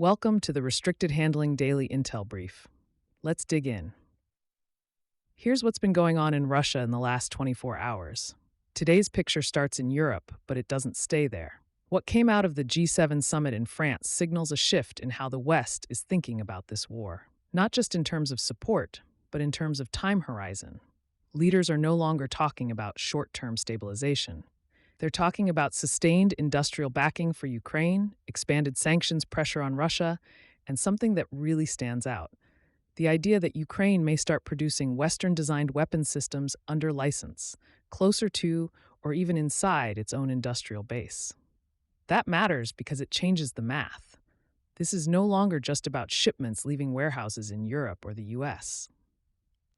Welcome to the Restricted Handling Daily Intel Brief. Let's dig in. Here's what's been going on in Russia in the last 24 hours. Today's picture starts in Europe, but it doesn't stay there. What came out of the G7 summit in France signals a shift in how the West is thinking about this war, not just in terms of support, but in terms of time horizon. Leaders are no longer talking about short-term stabilization. They're talking about sustained industrial backing for Ukraine, expanded sanctions pressure on Russia, and something that really stands out: the idea that Ukraine may start producing Western-designed weapons systems under license, closer to or even inside its own industrial base. That matters because it changes the math. This is no longer just about shipments leaving warehouses in Europe or the US.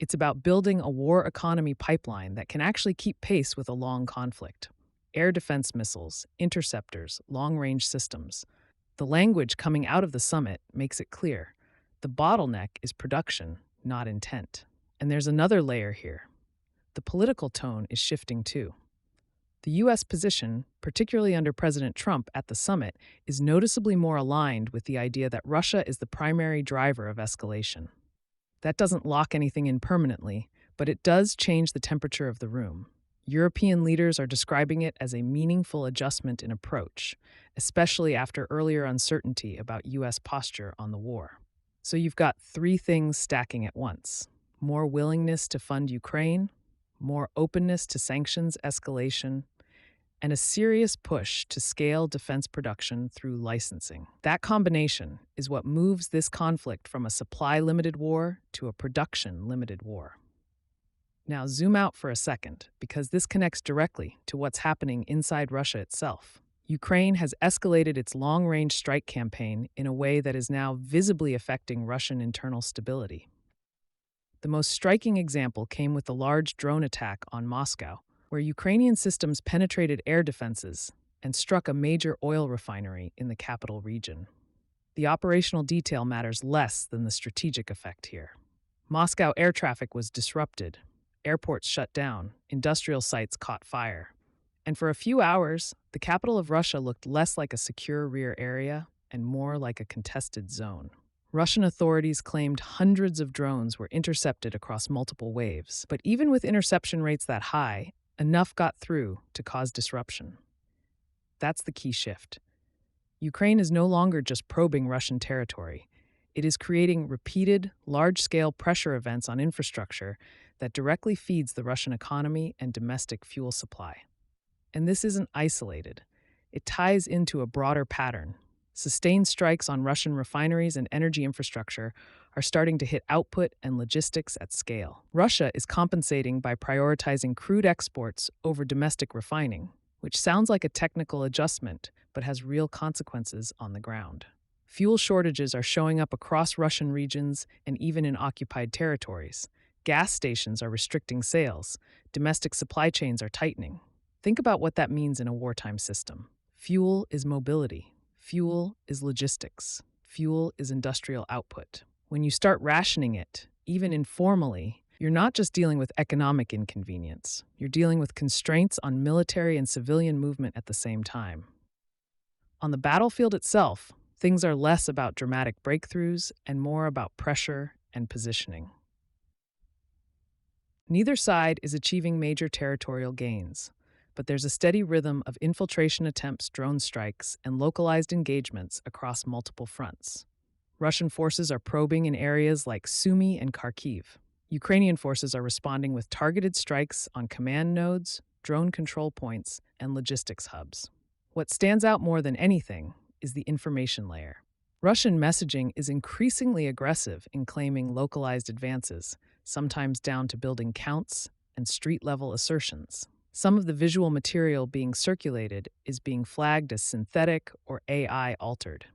It's about building a war economy pipeline that can actually keep pace with a long conflict. Air defense missiles, interceptors, long-range systems. The language coming out of the summit makes it clear. The bottleneck is production, not intent. And there's another layer here. The political tone is shifting too. The U.S. position, particularly under President Trump at the summit, is noticeably more aligned with the idea that Russia is the primary driver of escalation. That doesn't lock anything in permanently, but it does change the temperature of the room. European leaders are describing it as a meaningful adjustment in approach, especially after earlier uncertainty about U.S. posture on the war. So you've got three things stacking at once: more willingness to fund Ukraine, more openness to sanctions escalation, and a serious push to scale defense production through licensing. That combination is what moves this conflict from a supply-limited war to a production-limited war. Now zoom out for a second, because this connects directly to what's happening inside Russia itself. Ukraine has escalated its long-range strike campaign in a way that is now visibly affecting Russian internal stability. The most striking example came with the large drone attack on Moscow, where Ukrainian systems penetrated air defenses and struck a major oil refinery in the capital region. The operational detail matters less than the strategic effect here. Moscow air traffic was disrupted. Airports shut down, industrial sites caught fire. And for a few hours, the capital of Russia looked less like a secure rear area and more like a contested zone. Russian authorities claimed hundreds of drones were intercepted across multiple waves. But even with interception rates that high, enough got through to cause disruption. That's the key shift. Ukraine is no longer just probing Russian territory. It is creating repeated, large-scale pressure events on infrastructure that directly feeds the Russian economy and domestic fuel supply. And this isn't isolated. It ties into a broader pattern. Sustained strikes on Russian refineries and energy infrastructure are starting to hit output and logistics at scale. Russia is compensating by prioritizing crude exports over domestic refining, which sounds like a technical adjustment, but has real consequences on the ground. Fuel shortages are showing up across Russian regions and even in occupied territories. Gas stations are restricting sales. Domestic supply chains are tightening. Think about what that means in a wartime system. Fuel is mobility. Fuel is logistics. Fuel is industrial output. When you start rationing it, even informally, you're not just dealing with economic inconvenience. You're dealing with constraints on military and civilian movement at the same time. On the battlefield itself, things are less about dramatic breakthroughs and more about pressure and positioning. Neither side is achieving major territorial gains, but there's a steady rhythm of infiltration attempts, drone strikes, and localized engagements across multiple fronts. Russian forces are probing in areas like Sumy and Kharkiv. Ukrainian forces are responding with targeted strikes on command nodes, drone control points, and logistics hubs. What stands out more than anything is the information layer. Russian messaging is increasingly aggressive in claiming localized advances, sometimes down to building counts and street-level assertions. Some of the visual material being circulated is being flagged as synthetic or AI altered.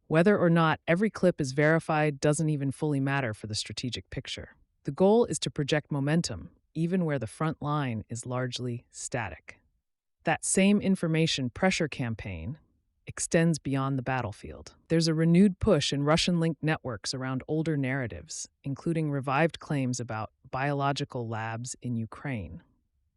Whether or not every clip is verified doesn't even fully matter for the strategic picture. The goal is to project momentum, even where the front line is largely static. That same information pressure campaign extends beyond the battlefield. There's a renewed push in Russian-linked networks around older narratives, including revived claims about biological labs in Ukraine.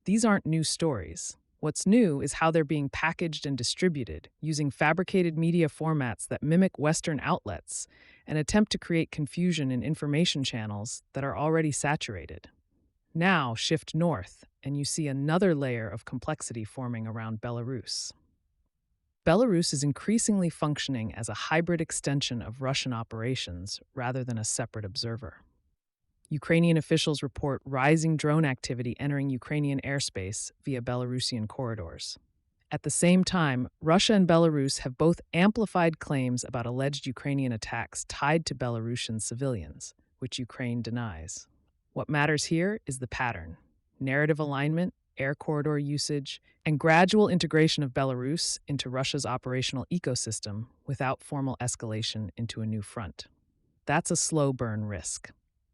These aren't new stories. What's new is how they're being packaged and distributed, using fabricated media formats that mimic Western outlets and attempt to create confusion in information channels that are already saturated. Now, shift north, and you see another layer of complexity forming around Belarus. Belarus is increasingly functioning as a hybrid extension of Russian operations rather than a separate observer. Ukrainian officials report rising drone activity entering Ukrainian airspace via Belarusian corridors. At the same time, Russia and Belarus have both amplified claims about alleged Ukrainian attacks tied to Belarusian civilians, which Ukraine denies. What matters here is the pattern: narrative alignment, air corridor usage, and gradual integration of Belarus into Russia's operational ecosystem without formal escalation into a new front. That's a slow burn risk.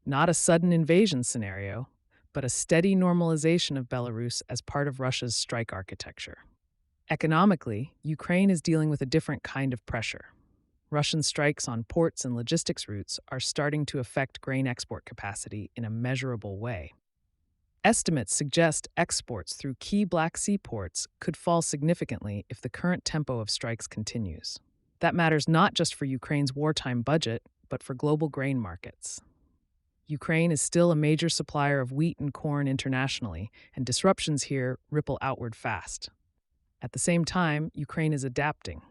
Not a sudden invasion scenario, but a steady normalization of Belarus as part of Russia's strike architecture. Economically, Ukraine is dealing with a different kind of pressure. Russian strikes on ports and logistics routes are starting to affect grain export capacity in a measurable way. Estimates suggest exports through key Black Sea ports could fall significantly if the current tempo of strikes continues. That matters not just for Ukraine's wartime budget, but for global grain markets. Ukraine is still a major supplier of wheat and corn internationally, and disruptions here ripple outward fast. At the same time, Ukraine is adapting.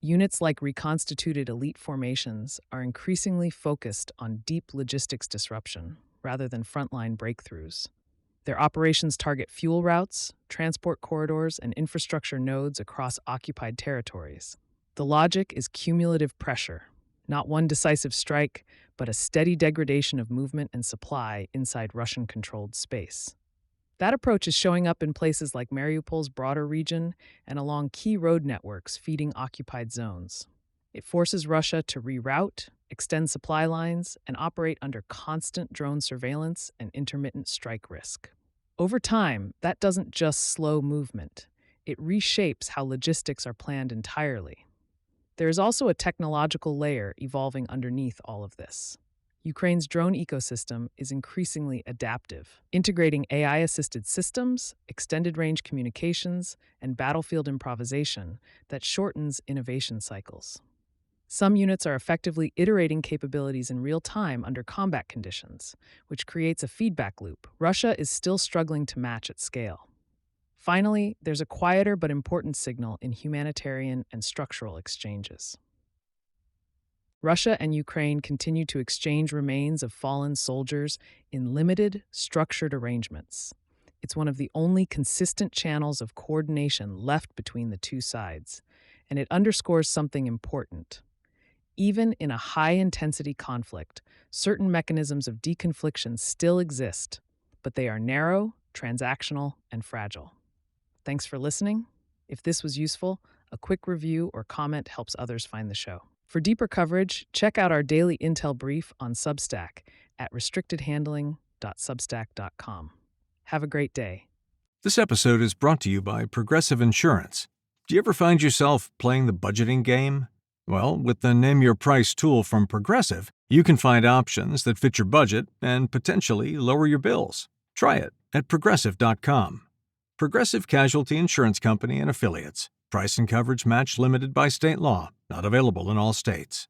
Units like reconstituted elite formations are increasingly focused on deep logistics disruption rather than frontline breakthroughs. Their operations target fuel routes, transport corridors, and infrastructure nodes across occupied territories. The logic is cumulative pressure, not one decisive strike, but a steady degradation of movement and supply inside Russian-controlled space. That approach is showing up in places like Mariupol's broader region and along key road networks feeding occupied zones. It forces Russia to reroute, extend supply lines, and operate under constant drone surveillance and intermittent strike risk. Over time, that doesn't just slow movement. It reshapes how logistics are planned entirely. There is also a technological layer evolving underneath all of this. Ukraine's drone ecosystem is increasingly adaptive, integrating AI-assisted systems, extended-range communications, and battlefield improvisation that shortens innovation cycles. Some units are effectively iterating capabilities in real time under combat conditions, which creates a feedback loop Russia is still struggling to match at scale. Finally, there's a quieter but important signal in humanitarian and structural exchanges. Russia and Ukraine continue to exchange remains of fallen soldiers in limited, structured arrangements. It's one of the only consistent channels of coordination left between the two sides, and it underscores something important. Even in a high-intensity conflict, certain mechanisms of deconfliction still exist, but they are narrow, transactional, and fragile. Thanks for listening. If this was useful, a quick review or comment helps others find the show. For deeper coverage, check out our daily intel brief on Substack at restrictedhandling.substack.com. Have a great day. This episode is brought to you by Progressive Insurance. Do you ever find yourself playing the budgeting game? Well, with the Name Your Price tool from Progressive, you can find options that fit your budget and potentially lower your bills. Try it at Progressive.com. Progressive Casualty Insurance Company and Affiliates. Price and coverage match limited by state law. Not available in all states.